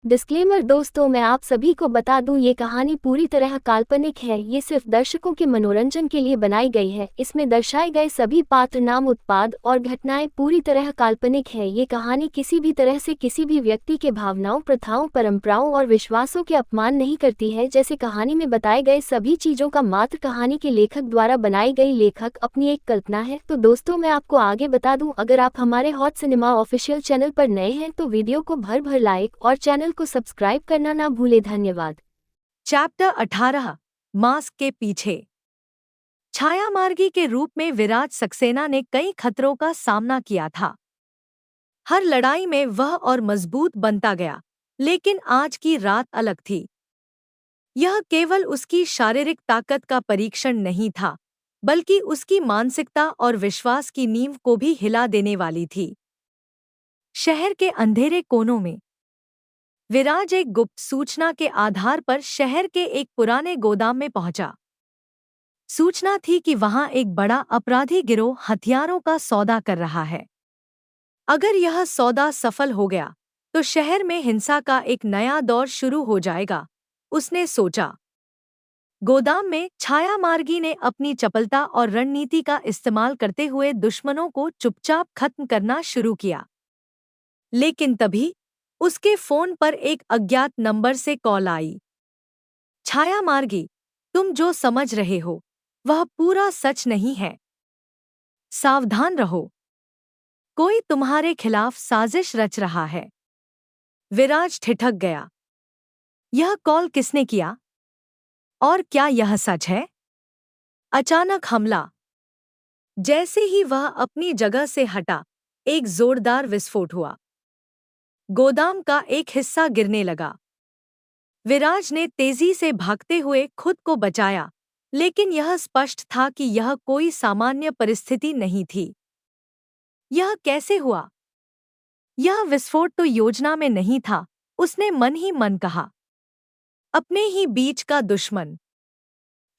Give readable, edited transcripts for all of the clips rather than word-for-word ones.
Disclaimer दोस्तों, मैं आप सभी को बता दूं, ये कहानी पूरी तरह काल्पनिक है। ये सिर्फ दर्शकों के मनोरंजन के लिए बनाई गई है। इसमें दर्शाए गए सभी पात्र, नाम, उत्पाद और घटनाएं पूरी तरह काल्पनिक है। ये कहानी किसी भी तरह से किसी भी व्यक्ति के भावनाओं, प्रथाओं, परंपराओं और विश्वासों के अपमान नहीं करती है। जैसे कहानी में बताए गए सभी चीजों का मात्र कहानी के लेखक द्वारा बनाई गई लेखक अपनी एक कल्पना है। तो दोस्तों, मैं आपको आगे बता दूं, अगर आप हमारे हॉट सिनेमा ऑफिशियल चैनल पर नए हैं तो वीडियो को भर भर लाइक और चैनल को सब्सक्राइब करना ना भूले। धन्यवाद। चैप्टर 18 मास्क के पीछे। छायामार्गी के रूप में विराज सक्सेना ने कई खतरों का सामना किया था। हर लड़ाई में वह और मजबूत बनता गया, लेकिन आज की रात अलग थी। यह केवल उसकी शारीरिक ताकत का परीक्षण नहीं था, बल्कि उसकी मानसिकता और विश्वास की नींव को भी हिला देने वाली थी। शहर के अंधेरे कोनों में विराज एक गुप्त सूचना के आधार पर शहर के एक पुराने गोदाम में पहुंचा। सूचना थी कि वहां एक बड़ा अपराधी गिरोह हथियारों का सौदा कर रहा है। अगर यह सौदा सफल हो गया तो शहर में हिंसा का एक नया दौर शुरू हो जाएगा, उसने सोचा। गोदाम में छायामार्गी ने अपनी चपलता और रणनीति का इस्तेमाल करते हुए दुश्मनों को चुपचाप खत्म करना शुरू किया। लेकिन तभी उसके फोन पर एक अज्ञात नंबर से कॉल आई। छायामार्गी, तुम जो समझ रहे हो वह पूरा सच नहीं है। सावधान रहो, कोई तुम्हारे खिलाफ साजिश रच रहा है। विराज ठिठक गया। यह कॉल किसने किया? और क्या यह सच है? अचानक हमला। जैसे ही वह अपनी जगह से हटा, एक जोरदार विस्फोट हुआ। गोदाम का एक हिस्सा गिरने लगा। विराज ने तेजी से भागते हुए खुद को बचाया, लेकिन यह स्पष्ट था कि यह कोई सामान्य परिस्थिति नहीं थी। यह कैसे हुआ? यह विस्फोट तो योजना में नहीं था, उसने मन ही मन कहा। अपने ही बीच का दुश्मन।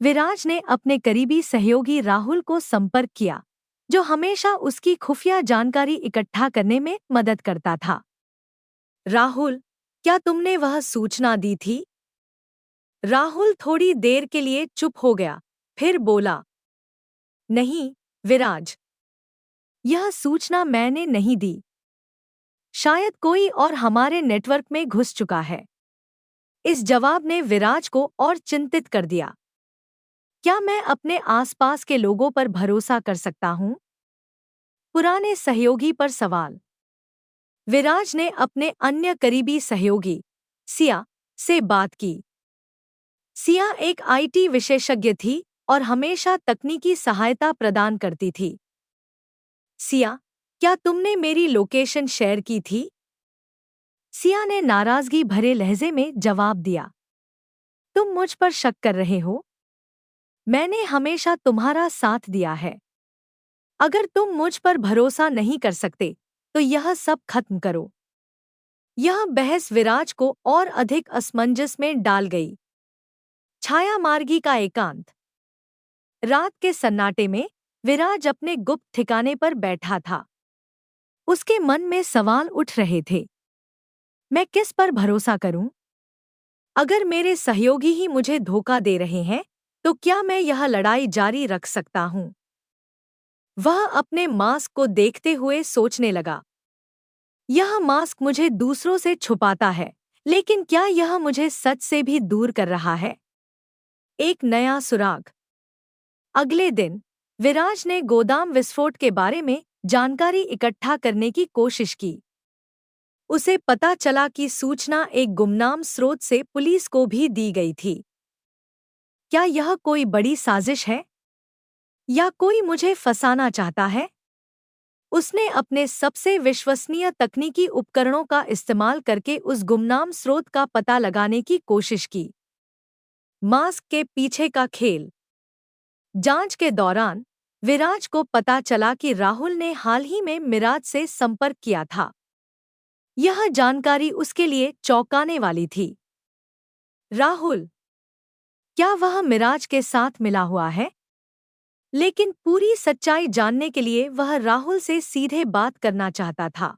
विराज ने अपने करीबी सहयोगी राहुल को संपर्क किया, जो हमेशा उसकी खुफिया जानकारी इकट्ठा करने में मदद करता था। राहुल, क्या तुमने वह सूचना दी थी? राहुल थोड़ी देर के लिए चुप हो गया, फिर बोला, नहीं, विराज, यह सूचना मैंने नहीं दी। शायद कोई और हमारे नेटवर्क में घुस चुका है। इस जवाब ने विराज को और चिंतित कर दिया। क्या मैं अपने आसपास के लोगों पर भरोसा कर सकता हूँ? पुराने सहयोगी पर सवाल। विराज ने अपने अन्य करीबी सहयोगी सिया से बात की। सिया एक आईटी विशेषज्ञ थी और हमेशा तकनीकी सहायता प्रदान करती थी। सिया, क्या तुमने मेरी लोकेशन शेयर की थी? सिया ने नाराजगी भरे लहजे में जवाब दिया। तुम मुझ पर शक कर रहे हो? मैंने हमेशा तुम्हारा साथ दिया है। अगर तुम मुझ पर भरोसा नहीं कर सकते तो यह सब खत्म करो। यह बहस विराज को और अधिक असमंजस में डाल गई। छायामार्गी का एकांत। रात के सन्नाटे में विराज अपने गुप्त ठिकाने पर बैठा था। उसके मन में सवाल उठ रहे थे। मैं किस पर भरोसा करूं? अगर मेरे सहयोगी ही मुझे धोखा दे रहे हैं तो क्या मैं यह लड़ाई जारी रख सकता हूं? वह अपने मास्क को देखते हुए सोचने लगा। यह मास्क मुझे दूसरों से छुपाता है, लेकिन क्या यह मुझे सच से भी दूर कर रहा है? एक नया सुराग। अगले दिन विराज ने गोदाम विस्फोट के बारे में जानकारी इकट्ठा करने की कोशिश की। उसे पता चला कि सूचना एक गुमनाम स्रोत से पुलिस को भी दी गई थी। क्या यह कोई बड़ी साजिश है? या कोई मुझे फंसाना चाहता है? उसने अपने सबसे विश्वसनीय तकनीकी उपकरणों का इस्तेमाल करके उस गुमनाम स्रोत का पता लगाने की कोशिश की। मास्क के पीछे का खेल। जांच के दौरान विराज को पता चला कि राहुल ने हाल ही में मिराज से संपर्क किया था। यह जानकारी उसके लिए चौंकाने वाली थी। राहुल, क्या वह मिराज के साथ मिला हुआ है? लेकिन पूरी सच्चाई जानने के लिए वह राहुल से सीधे बात करना चाहता था।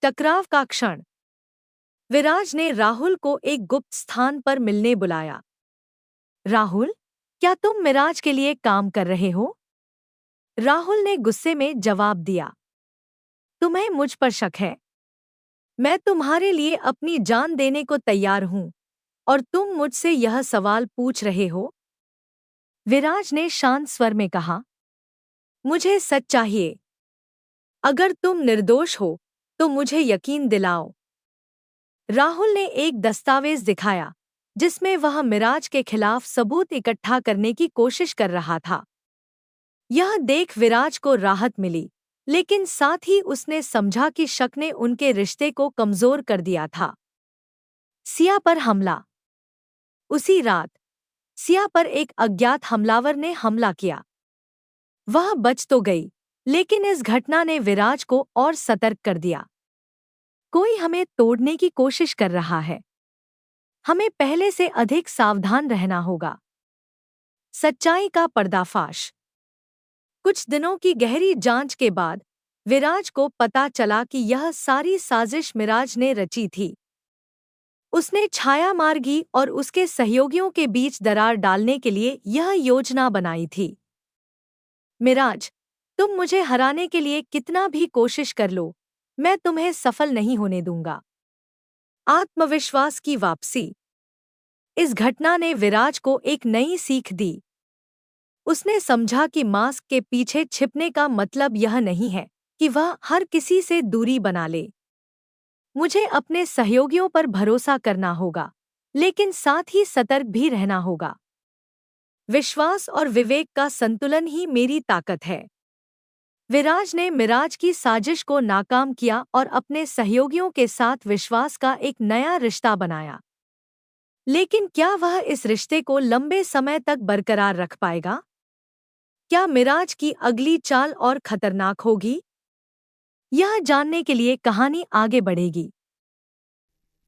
टकराव का क्षण। विराज ने राहुल को एक गुप्त स्थान पर मिलने बुलाया। राहुल, क्या तुम मिराज के लिए काम कर रहे हो? राहुल ने गुस्से में जवाब दिया। तुम्हें मुझ पर शक है? मैं तुम्हारे लिए अपनी जान देने को तैयार हूं और तुम मुझसे यह सवाल पूछ रहे हो? विराज ने शांत स्वर में कहा। मुझे सच चाहिए। अगर तुम निर्दोष हो तो मुझे यकीन दिलाओ। राहुल ने एक दस्तावेज दिखाया जिसमें वह मिराज के खिलाफ सबूत इकट्ठा करने की कोशिश कर रहा था। यह देख विराज को राहत मिली, लेकिन साथ ही उसने समझा कि शक ने उनके रिश्ते को कमजोर कर दिया था। सिया पर हमला। उसी रात सिया पर एक अज्ञात हमलावर ने हमला किया। वह बच तो गई, लेकिन इस घटना ने विराज को और सतर्क कर दिया। कोई हमें तोड़ने की कोशिश कर रहा है। हमें पहले से अधिक सावधान रहना होगा। सच्चाई का पर्दाफाश। कुछ दिनों की गहरी जांच के बाद विराज को पता चला कि यह सारी साजिश मिराज ने रची थी। उसने छाया मार्गी और उसके सहयोगियों के बीच दरार डालने के लिए यह योजना बनाई थी। मिराज, तुम मुझे हराने के लिए कितना भी कोशिश कर लो, मैं तुम्हें सफल नहीं होने दूंगा। आत्मविश्वास की वापसी। इस घटना ने विराज को एक नई सीख दी। उसने समझा कि मास्क के पीछे छिपने का मतलब यह नहीं है कि वह हर किसी से दूरी बना ले। मुझे अपने सहयोगियों पर भरोसा करना होगा, लेकिन साथ ही सतर्क भी रहना होगा। विश्वास और विवेक का संतुलन ही मेरी ताकत है। विराज ने मिराज की साजिश को नाकाम किया और अपने सहयोगियों के साथ विश्वास का एक नया रिश्ता बनाया। लेकिन क्या वह इस रिश्ते को लंबे समय तक बरकरार रख पाएगा? क्या मिराज की अगली चाल और खतरनाक होगी? यह जानने के लिए कहानी आगे बढ़ेगी।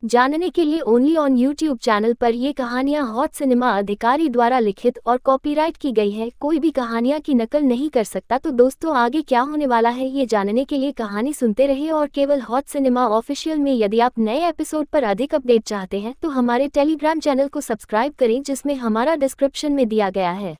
जानने के लिए ओनली ऑन यूट्यूब चैनल पर ये कहानियाँ हॉट सिनेमा अधिकारी द्वारा लिखित और कॉपीराइट की गई है। कोई भी कहानियाँ की नकल नहीं कर सकता। तो दोस्तों, आगे क्या होने वाला है ये जानने के लिए कहानी सुनते रहिए और केवल हॉट सिनेमा ऑफिशियल में यदि आप नए एपिसोड पर अधिक अपडेट चाहते हैं तो हमारे टेलीग्राम चैनल को सब्सक्राइब करें, जिसमें हमारा डिस्क्रिप्शन में दिया गया है।